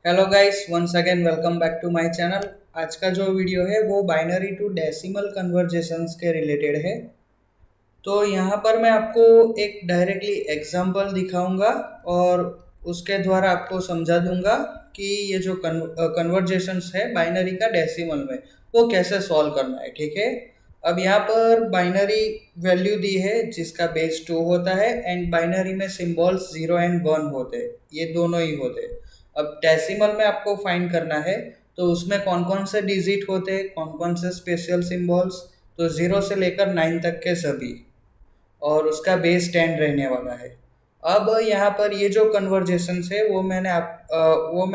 Hello guys, once again welcome back to my channel. आज का जो वीडियो है वो बाइनरी टू डेसिमल कन्वर्जेशंस के रिलेटेड है। तो यहाँ पर मैं आपको एक डायरेक्टली एग्जांपल दिखाऊंगा और उसके द्वारा आपको समझा दूंगा कि ये जो कन्वर्जेशंस है बाइनरी का डेसिमल में वो कैसे सॉल्व करना है। ठीक है। अब यहाँ पर बाइनरी वैल्यू दी है जिसका बेस 2 होता है एंड बाइनरी में सिंबल्स 0 एंड 1 होते हैं, ये दोनों ही होते हैं। अब डेसिमल में आपको फाइंड करना है तो उसमें कौन कौन से डिजिट होते हैं, कौन कौन से स्पेशल सिंबल्स। तो 0 से लेकर 9 तक के सभी, और उसका बेस 10 रहने वाला है। अब यहाँ पर ये जो कन्वर्जेशंस है वो मैं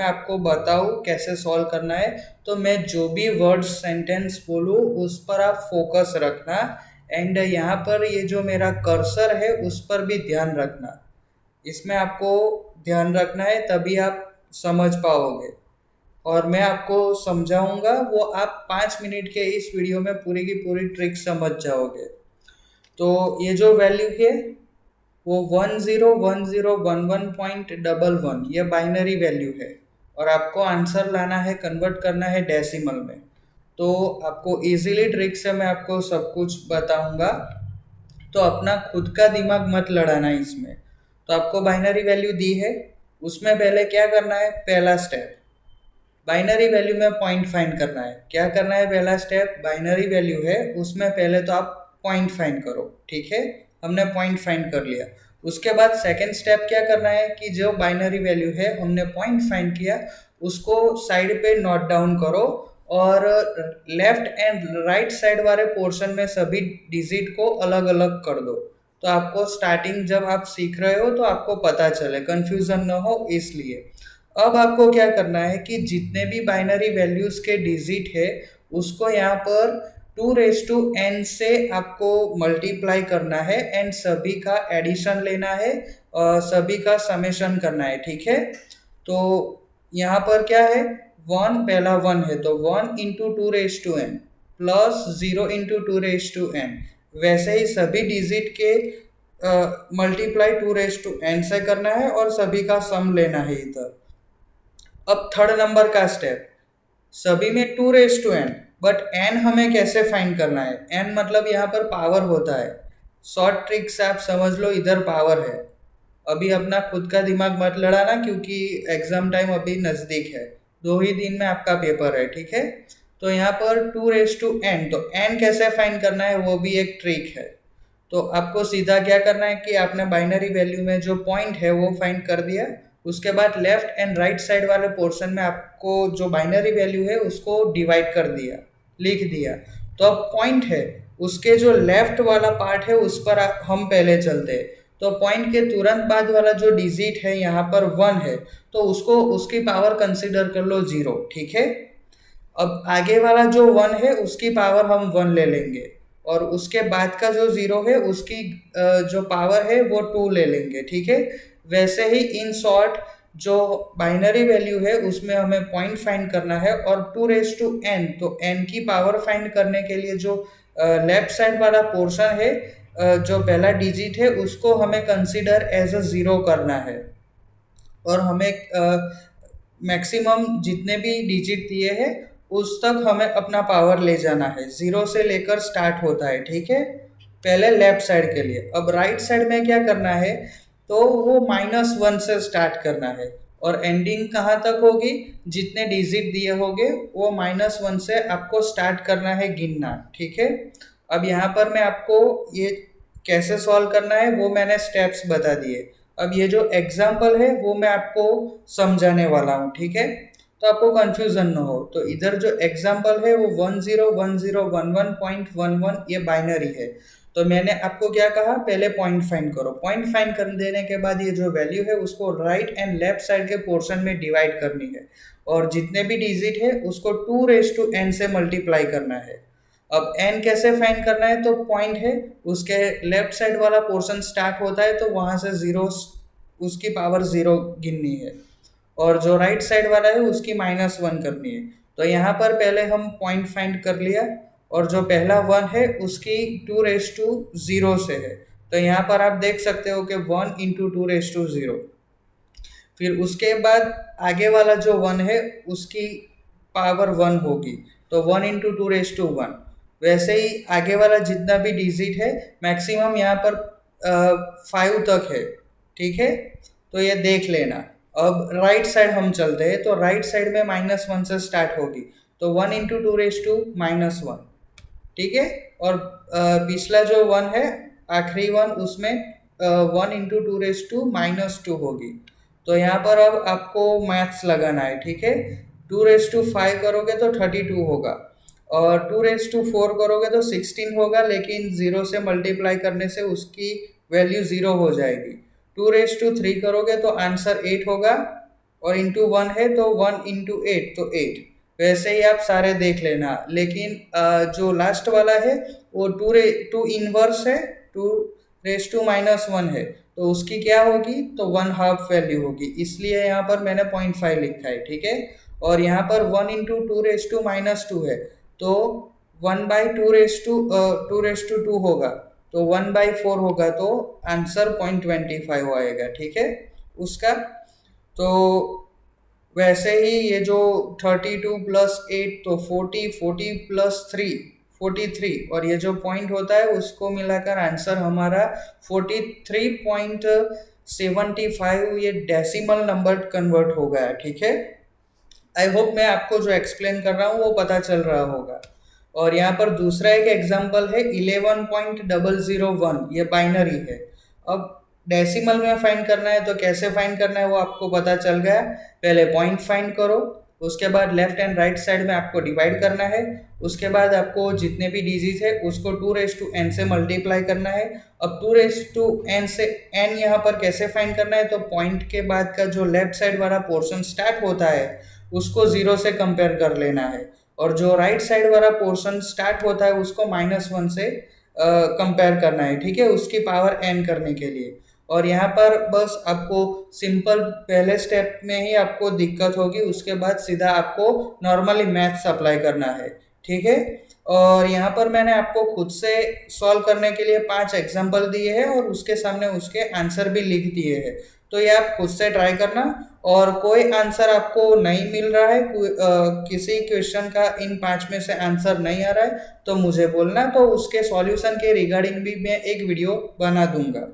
आपको बताऊँ कैसे सॉल्व करना है। तो मैं जो भी वर्ड सेंटेंस बोलूँ उस पर आप फोकस रखना एंड यहाँ पर ये जो मेरा कर्सर है उस पर भी ध्यान रखना। इसमें आपको ध्यान रखना है तभी आप समझ पाओगे, और मैं आपको समझाऊंगा वो आप 5 मिनट के इस वीडियो में पूरी की पूरी ट्रिक समझ जाओगे। तो ये जो वैल्यू है वो 101011.11 ये बाइनरी वैल्यू है, और आपको आंसर लाना है, कन्वर्ट करना है डेसिमल में। तो आपको इजीली ट्रिक से मैं आपको सब कुछ बताऊंगा, तो अपना खुद का दिमाग मत लड़ाना इसमें। तो आपको बाइनरी वैल्यू दी है, उसमें पहले क्या करना है, पहला स्टेप बाइनरी वैल्यू में पॉइंट फाइंड करना है। क्या करना है, पहला स्टेप बाइनरी वैल्यू है उसमें पहले तो आप पॉइंट फाइंड करो। ठीक है, हमने पॉइंट फाइंड कर लिया। उसके बाद सेकंड स्टेप क्या करना है कि जो बाइनरी वैल्यू है हमने पॉइंट फाइंड किया उसको साइड पे नोट डाउन करो, और लेफ्ट एंड राइट साइड वाले पोर्शन में सभी डिजिट को अलग अलग कर दो। तो आपको स्टार्टिंग जब आप सीख रहे हो तो आपको पता चले, कंफ्यूजन ना हो इसलिए। अब आपको क्या करना है कि जितने भी बाइनरी वैल्यूज के डिजिट है उसको यहाँ पर 2 रेज टू n से आपको मल्टीप्लाई करना है एंड सभी का एडिशन लेना है और सभी का समेशन करना है। ठीक है। तो यहाँ पर क्या है, वन पहला वन है तो 1 into 2 raise to n plus 0 into 2 raise to n, वैसे ही सभी डिजिट के मल्टीप्लाई 2 रेज टू n से करना है और सभी का सम लेना है इधर। अब थर्ड नंबर का स्टेप, सभी में 2 raise to n, but n हमें कैसे फाइंड करना है। n मतलब यहाँ पर पावर होता है। शॉर्ट ट्रिक से आप समझ लो इधर पावर है। अभी अपना खुद का दिमाग मत लड़ाना क्योंकि एग्जाम टाइम अभी नज़दीक है, 2 ही दिन में आपका पेपर है। ठीक है। तो यहाँ पर 2 रेज टू n, तो n कैसे फाइंड करना है वो भी एक ट्रिक है। तो आपको सीधा क्या करना है कि आपने बाइनरी वैल्यू में जो पॉइंट है वो फाइंड कर दिया। उसके बाद लेफ्ट एंड राइट साइड वाले पोर्शन में आपको जो बाइनरी वैल्यू है उसको डिवाइड कर दिया, लिख दिया। तो अब पॉइंट है उसके जो लेफ्ट वाला पार्ट है उस पर हम पहले चलते हैं। तो पॉइंट के तुरंत बाद वाला जो डिजिट है यहाँ पर 1 है, तो उसको उसकी पावर कंसिडर कर लो 0। ठीक है। अब आगे वाला जो 1 है उसकी पावर हम 1 ले लेंगे, और उसके बाद का जो 0 है उसकी जो पावर है वो 2 ले लेंगे। ठीक है। वैसे ही इन शॉर्ट जो बाइनरी वैल्यू है उसमें हमें पॉइंट फाइंड करना है, और 2 रेज टू n, तो n की पावर फाइंड करने के लिए जो लेफ्ट साइड वाला पोर्शन है, जो पहला डिजिट है उसको हमें कंसिडर एज अ 0 करना है, और हमें मैक्सिमम जितने भी डिजिट दिए हैं उस तक हमें अपना पावर ले जाना है। 0 से लेकर स्टार्ट होता है। ठीक है, पहले लेफ्ट साइड के लिए। अब राइट साइड में क्या करना है, तो वो -1 से स्टार्ट करना है, और एंडिंग कहाँ तक होगी, जितने डिजिट दिए होंगे वो -1 से आपको स्टार्ट करना है गिनना। ठीक है। अब यहाँ पर मैं आपको ये कैसे सॉल्व करना है वो मैंने स्टेप्स बता दिए। अब ये जो एग्जाम्पल है वो मैं आपको समझाने वाला हूँ। ठीक है। तो आपको कंफ्यूजन ना हो, तो इधर जो एग्जाम्पल है वो 101011.11 ये बाइनरी है। तो मैंने आपको क्या कहा, पहले पॉइंट फाइंड करो। पॉइंट फाइंड कर देने के बाद ये जो वैल्यू है उसको राइट एंड लेफ्ट साइड के पोर्शन में डिवाइड करनी है, और जितने भी डिजिट है उसको 2 रेज टू n से मल्टीप्लाई करना है। अब n कैसे फाइंड करना है, तो पॉइंट है उसके लेफ्ट साइड वाला पोर्शन स्टार्ट होता है तो वहां से 0 उसकी पावर 0 गिननी है, और जो राइट साइड वाला है उसकी -1 करनी है। तो यहाँ पर पहले हम पॉइंट फाइंड कर लिया, और जो पहला 1 है उसकी 2 रेज टू 0 से है। तो यहाँ पर आप देख सकते हो कि 1 इंटू 2 रेज टू 0। फिर उसके बाद आगे वाला जो 1 है उसकी पावर 1 होगी, तो 1 इंटू 2 रेज टू 1। वैसे ही आगे वाला जितना भी डिजिट है मैक्सिमम यहाँ पर 5 तक है, ठीक है। तो ये देख लेना। अब राइट साइड हम चलते हैं, तो राइट साइड में -1 से स्टार्ट होगी, तो 1 इंटू 2 रेज टू -1, ठीक है। और पिछला जो 1 है, आखिरी 1, उसमें 1 इंटू 2 रेज टू -2 होगी। तो यहाँ पर अब आपको मैथ्स लगाना है, ठीक है। 2 रेज टू 5 करोगे तो 32 होगा, और 2 रेज टू 4 करोगे तो 16 होगा, लेकिन 0 से मल्टीप्लाई करने से उसकी वैल्यू 0 हो जाएगी। 2 रेज टू 3 करोगे तो आंसर 8 होगा, और इंटू 1 है तो 1 इंटू 8 तो 8। वैसे ही आप सारे देख लेना, लेकिन जो लास्ट वाला है वो 2 इनवर्स है, 2 रेज टू -1 है, तो उसकी क्या होगी, तो 1/2 वैल्यू होगी, इसलिए यहाँ पर मैंने 0.5 लिखा है, ठीक है। और यहाँ पर 1 इंटू 2 रेज टू -2 है, तो 1/2 होगा, तो 1/4 होगा, तो आंसर 0.25 आएगा, ठीक है उसका। तो वैसे ही ये जो 32 प्लस 8 तो 40, 40 प्लस 3 43, और ये जो पॉइंट होता है उसको मिलाकर आंसर हमारा 43.75 ये डेसिमल नंबर कन्वर्ट हो गया, ठीक है। आई होप मैं आपको जो एक्सप्लेन कर रहा हूँ वो पता चल रहा होगा। और यहाँ पर दूसरा एक एग्जांपल है 11.001, ये बाइनरी है। अब डेसिमल में फाइंड करना है, तो कैसे फाइंड करना है वो आपको पता चल गया। पहले पॉइंट फाइंड करो, उसके बाद लेफ्ट एंड राइट साइड में आपको डिवाइड करना है, उसके बाद आपको जितने भी डिजिट है उसको 2 रेज टू n से मल्टीप्लाई करना है। अब 2 रेज टू n से n यहाँ पर कैसे फाइंड करना है, तो पॉइंट के बाद का जो लेफ्ट साइड वाला पोर्शन स्टार्ट होता है उसको 0 से कंपेयर कर लेना है, और जो राइट साइड वाला पोर्शन स्टार्ट होता है उसको -1 से कंपेयर करना है, ठीक है, उसकी पावर n करने के लिए। और यहाँ पर बस आपको सिंपल पहले स्टेप में ही आपको दिक्कत होगी, उसके बाद सीधा आपको नॉर्मली मैथ्स अप्लाई करना है, ठीक है। और यहाँ पर मैंने आपको खुद से सॉल्व करने के लिए 5 एग्जाम्पल दिए हैं, और उसके सामने उसके आंसर भी लिख दिए हैं, तो ये आप खुद से ट्राई करना। और कोई आंसर आपको नहीं मिल रहा है, किसी क्वेश्चन का इन 5 में से आंसर नहीं आ रहा है, तो मुझे बोलना, तो उसके सॉल्यूशन के रिगार्डिंग भी मैं एक वीडियो बना दूंगा।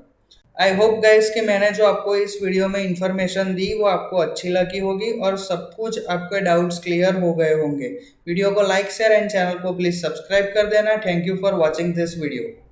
आई होप गाइस कि मैंने जो आपको इस वीडियो में इंफॉर्मेशन दी वो आपको अच्छी लगी होगी, और सब कुछ आपके डाउट्स क्लियर हो गए होंगे। वीडियो को लाइक शेयर एंड चैनल को प्लीज़ सब्सक्राइब कर देना। Thank you for watching this video.